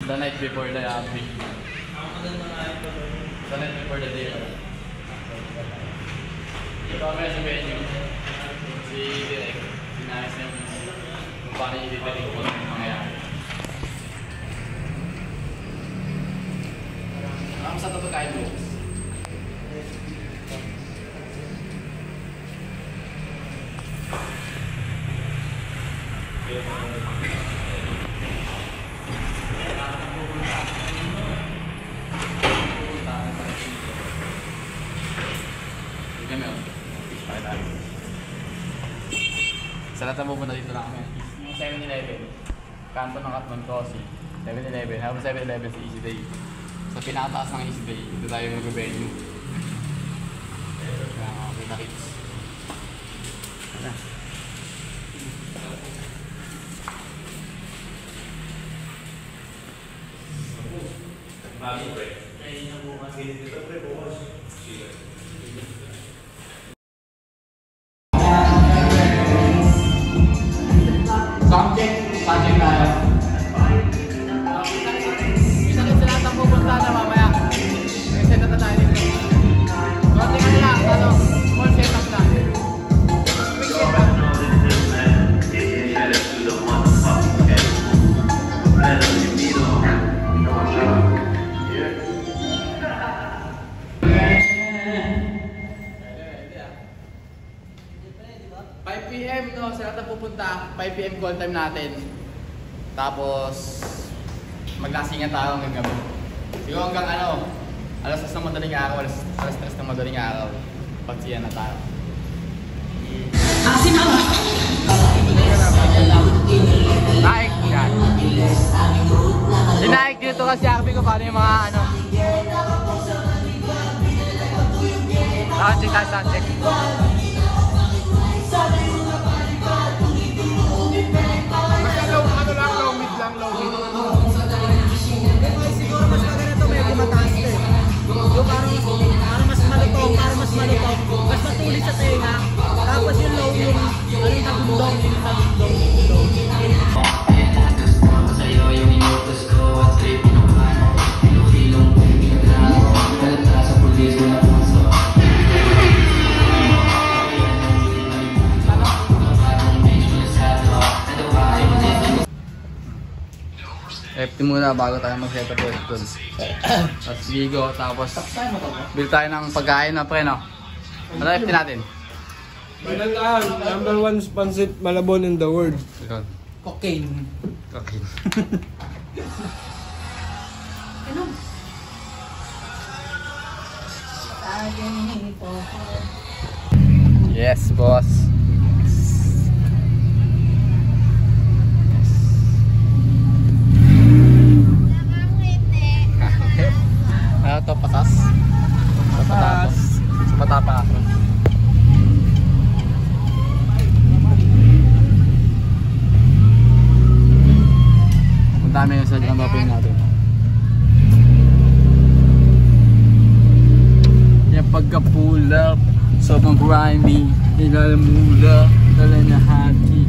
The night before the big man. The night before the day. Ito kami sa venue. Si Direk. Sinayos niya kung paano yung detaling ko ng mangyayari. Ang sa tato kain bukas. Sa lahat na pupunta dito na kami. Yung 7-Eleven. Kanto ng Katman Cosi. 7-Eleven. Habang 7-Eleven sa Easy Day. Sa pinakataas ng Easy Day, dito tayo mag-venue. Kaya nga, kita hits. Ano? Bago pre. Kaya na bukas. Dito pre bukas. Subject tayo. Isa lang sila ang pupunta na mamaya. May set up na tayo dito. Konti ka nila, small set up lang. Quick set up. No, sa lahat na pupunta, 5 PM call time natin. Tapos maglasingan tayo hanggang gabi. Siguro hanggang alas 6 ng madaling araw, alas 3 ng madaling araw. Pagsiyan na tayo. Naik yan. Dinaik dito kasi Arby ko paano yung mga soundcheck. Low mid. Siguro mas ganito medyo mataas eh. Yung parang mas malutong, mas matulis sa tenga. Tapos yung low yung nabundong. Sa'yo yung inutos ko at trip pinukahan. Pinukilong pinaglaho. Kalata sa pulis ko na puso. FT muna bago tayo mag-set up doon. Tapos ligo, tapos bili tayo ng pagkain na pre, no? Ano FT natin? Number 1 sponsored Malabon in the world. Cocaine. Yes, boss. Ito patas. Patapa. Ang dami yung sa mapping natin. Yung pagka-pull up, sobrang grimy, ilalamula, dala na hati.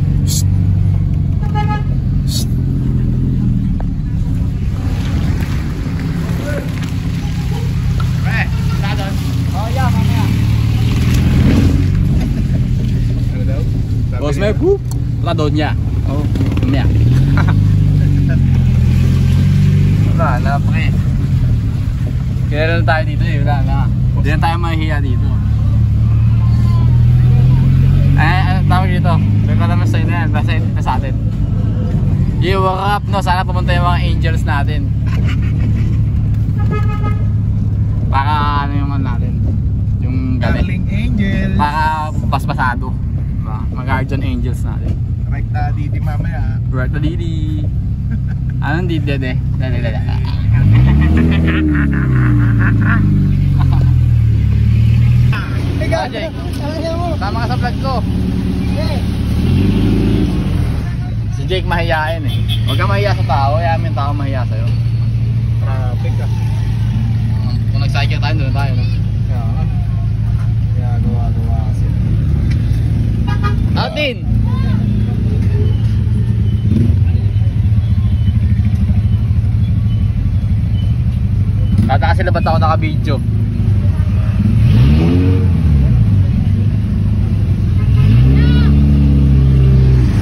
Boss may whoop! Wala doon niya. Oo, niya. Wala na pre. Kaya na tayo dito eh, wala na. Hindi na tayo mahihiya dito. Tawag dito. Baka naman sa'yo na yan, basta sa atin. Yo, what's up no? Sana pumunta yung mga angels natin. Para yung natin. Yung Darling Angels. Para basbasado. Mga guardian angels natin. Rekta Didi mamaya. Rekta Didi. Anong Didi? Dede. Jake, tama ka sa vlog ko. Si Jake mahihain eh. Huwag ka mahiya sa tao, yamin tao mahiya sa'yo. Traffic ah. Kung nag-cycle tayo, doon tayo. Kaya gawa kasi. Altin! Bata kasi labat ako naka-video.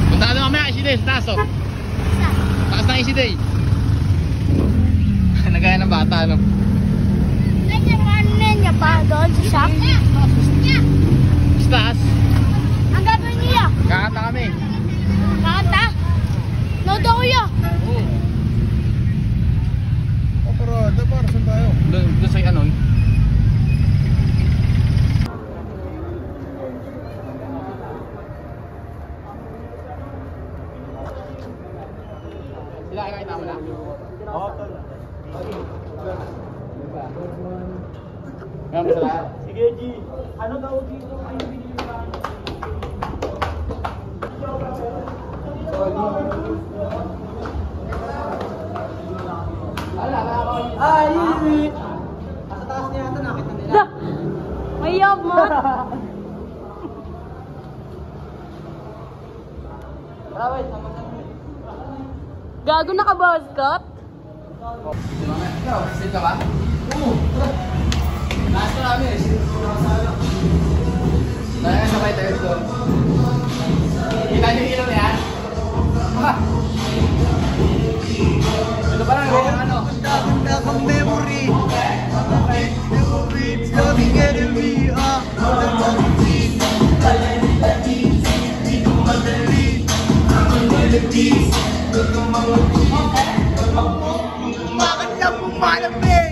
Punta ka na mamaya, Easy Day, sa taas oh. Taas na Easy Day. Nagaya ng bata, no? Niya pa doon sa shop? Sa taas. Ang gagawin niya? Kakanta kami. Kakanta? Nood ako ya. Parada, para saan tayo? Doon sa ano? Sila kakain mo na? Oo, tol. Ngayon mo sa lahat. Sige, G. Ano daw dito? Ay, binili na. Ay! Sa taas niya ito, nakita nila. Mayab mo. Raway, sama sa mo. Gago na ka ba, Scott? Ikaw, sit ka ba? Oo, tara. Taas ko namin. Tayo nga sabay tayo doon. Kita niyo yung ilaw yan? Ha? Ito pa lang, yung ano? Ganda kang memory. Memory, coming at me. Bakit na pumalapit?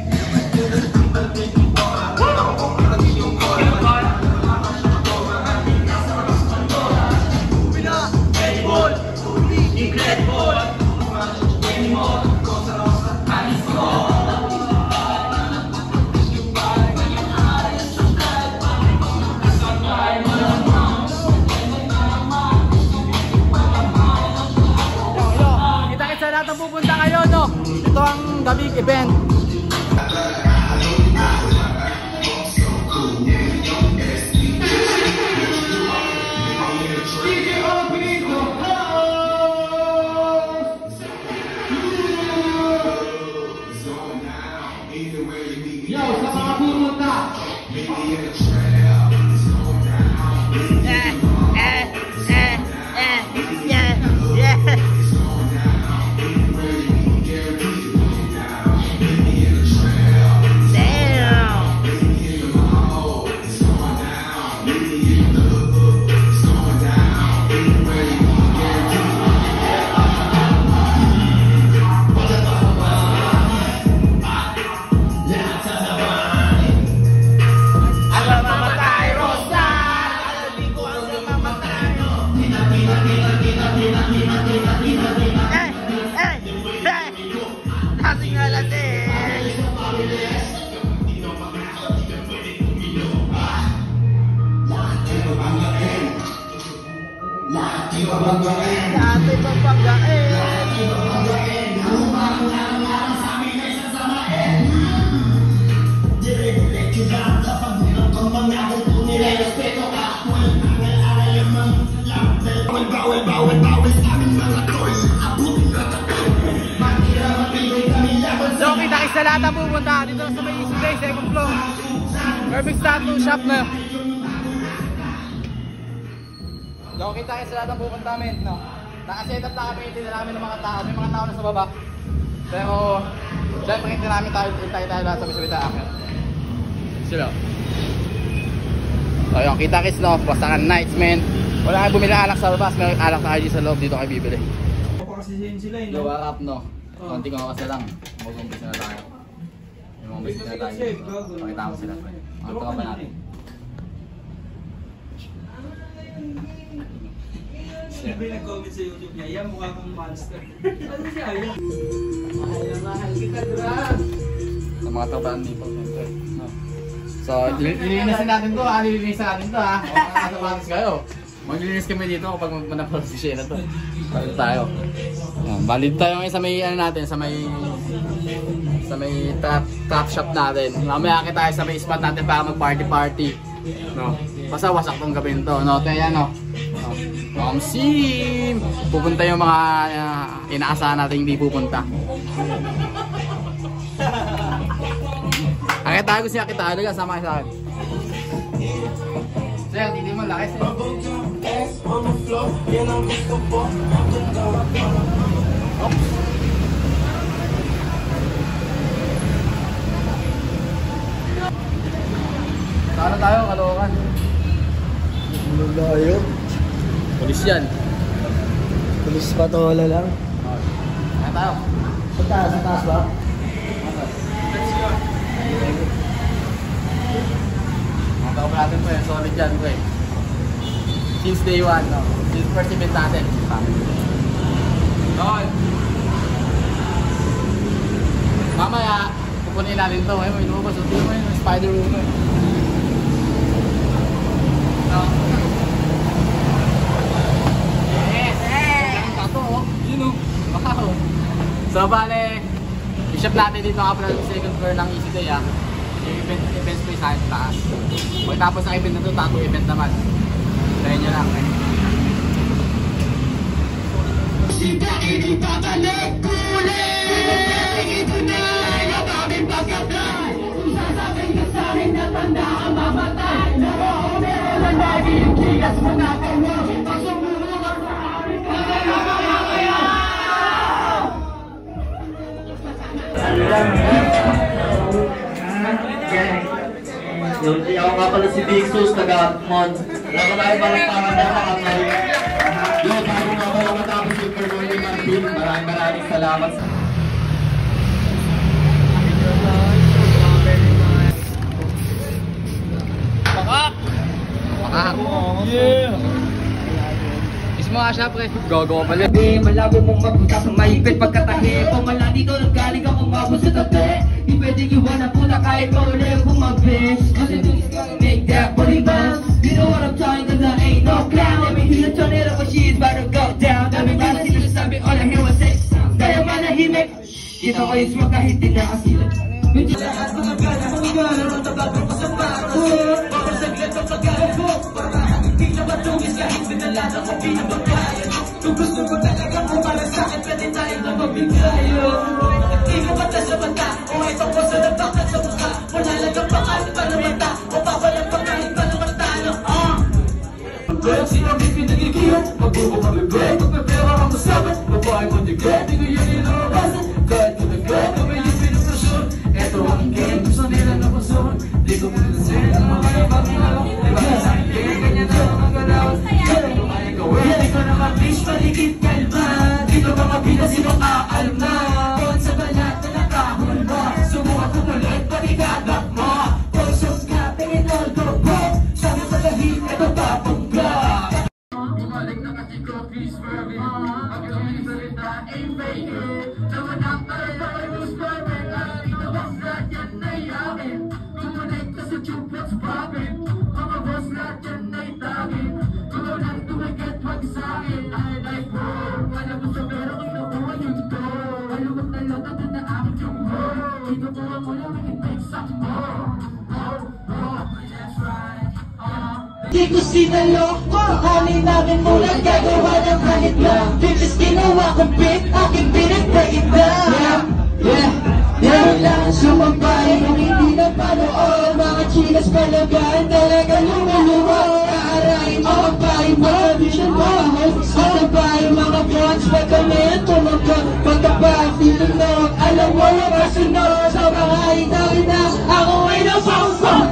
Kita-kits sa lahat ng pupunta kayo, no? Ito ang The Big Event. Yo, sa mga pumunta! Ate papagain. So, kita-kits sa lahat ng pupunta dito sa may Easy Day, second floor. Perfect tattoo shop na. So, kita-kits sa lahat ng pupunta namin, no? Nakaset up na kami, hindi namin ng mga tao. May mga tao na sa baba. Pero, siyempre, hindi namin tayo lahat sa bisita akin. Sila. So, yung kita-kits, no? Basta ka nights, man. Wala kayo bumili alak sa labas, may alak na kayo sa loob, dito kayo bibili. Pakasihin sila, eh, Gawa up, no? Konting oras na lang. Mag-umpisa na tayo. Yung mga bisita na tayo. Pakita mo sila, pre. Mga tropa natin. Siyempre nag-comment sa YouTube niya, yan mukha kang monster. Ano siya yan? Mahal kita, Drag! Sa mga tropa dito, siyempre. No? So, lilinisin natin to, ha? Lilinisin natin to, ha? O, nakakasabatis kayo. Maglilinis kami dito kapag manapos si Shena to. Balik tayo. Yan, balik tayo ngayon sa may ano natin, sa may trap shop natin. Mamaya tayo sa may spot natin para mag-party. No. Basta wasak tong gabi to, no. Kaya no. Sim! Pupunta yung mga inaasahan natin hindi pupunta. tayo gusto niya kita. Halika, sama kayo sa akin. Sir, titi mo, laki sir. Saan na tayo, Caloocan? Layo. Pulis yan. Pulis patola lang. Saan tayo? Sa taas ba? Mga pa natin po eh, solid yan po eh. Since day one, no? Since first event natin. Okay. Mamaya, pupunin natin ito. May lumabas. Ito mo yung spider room eh. No? Yes! Ang tato oh. Yun oh. Wow. So bale, i-shop natin dito nga pala sa second floor ng Easy Day ah. Yung event space sa taas. Pagkatapos ng event na ito, tato event naman. Try nyo lang eh. Ako nga pala si Dixos, taga-Mon. Wala ko tayo balakpakan na kakatay. Yo, bago nga ako matapos yung performing Martin. Maraming salamat sa... Pakak! Pakak! Yeah! Kiss mo nga siya pre. Gogo pala. Malabo mong mapunta sa maipit pagkatahi. Pumala dito, naggaling ako umabot sa tabi. Di pwedeng iwanan po na kahit mauli akong mag-bitch. Kasi it's gonna make that body bounce. You know what I'm talking, cause I ain't no clown. Let me hear the tornado when she's about to go down. Dami para sinasabi, all I hear was sex sounds. Kaya manahimik, dito kayo sumag kahit di nakasilat. Medyo lahat mga gana, mga gana, matababang ko sa pato. Para sa gila ng pag-alabo, para hindi na matungis kahit binalata ko pinabagkayan. Kung gusto ko talaga kung para sa akin, pwede tayo na mabigayo. Hindi mo mata sa mata, o ay tungkol sa nabakat sa mukha. Wala lang ang pangalan pa na mata, o papalang pangalan pa na matalo. Kaya sinabi pinagigiyot, magbubumagbibig, magpapera ang masabat, babae mo digay, di ko yan inarabasan. Kahit ko nagay, kamay yung pinapasyon. Eto ang game, gusto nila na pasyon. Di ko pinasin, ang mga ibang nalong. Diba sa akin, ganyan na ang galaw. Kaya kung ayaw gawin, di ko naman bitch, paligid kalma. Dito mga pila, sino aalma? Kung sa balat na nakahulma, sumuha ko ulit, panigagat mo. Porsyon ka, tingin all go go. Sabi sa lahit, eto papangga. Bumalik na kasi ko, peace fervent. Ang iyong salita, ain't fake it. Naman ang tayo, was perfect. Dito boss lahat yan na yamin. Tumunay ka sa tuplets poppin'. Mga boss lahat yan na itagin. Tulad ng tumigat wag sa'kin. I like war. Wala mo sa pero kung nakuha yun to. Maluwag na lota doon na aking yung ho. Dito ko lang mula, we can make some more. That's right. Di ko sinaloko, alin namin mulang gagawa ng kahit lang. Bibis ginawa kong pick, aking pinagpaita. Kailangan sumampay nung hindi na panood. Mga chinas palagaan, talaga lumuluwa. Kaarain mo ang bahay mo, vision mo. Matabay mga bonds, pag kami ang tumagod. Pagkabag, dito na, alam mo yung kasunod. Sa mga ina-ina, ako ay napangkot.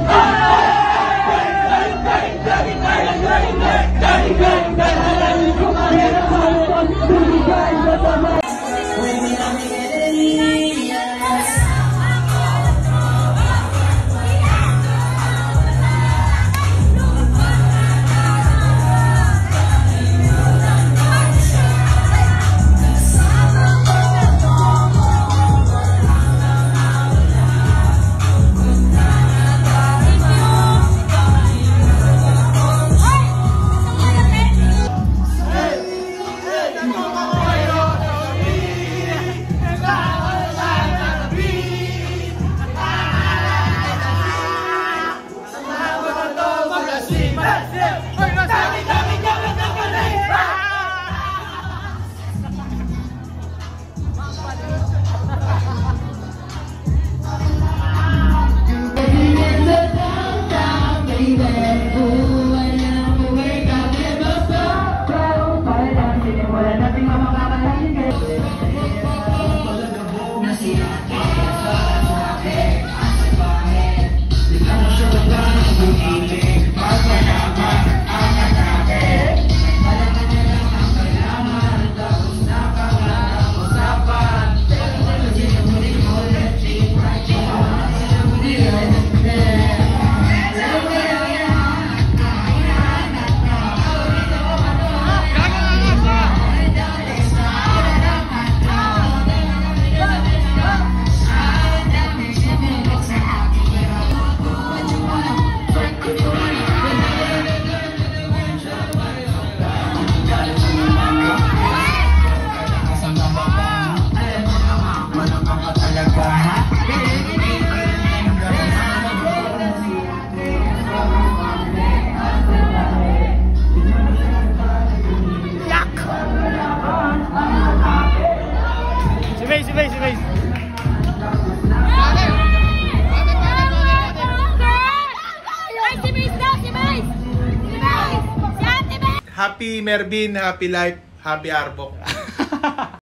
Happy Mervin, happy life, happy Arbok.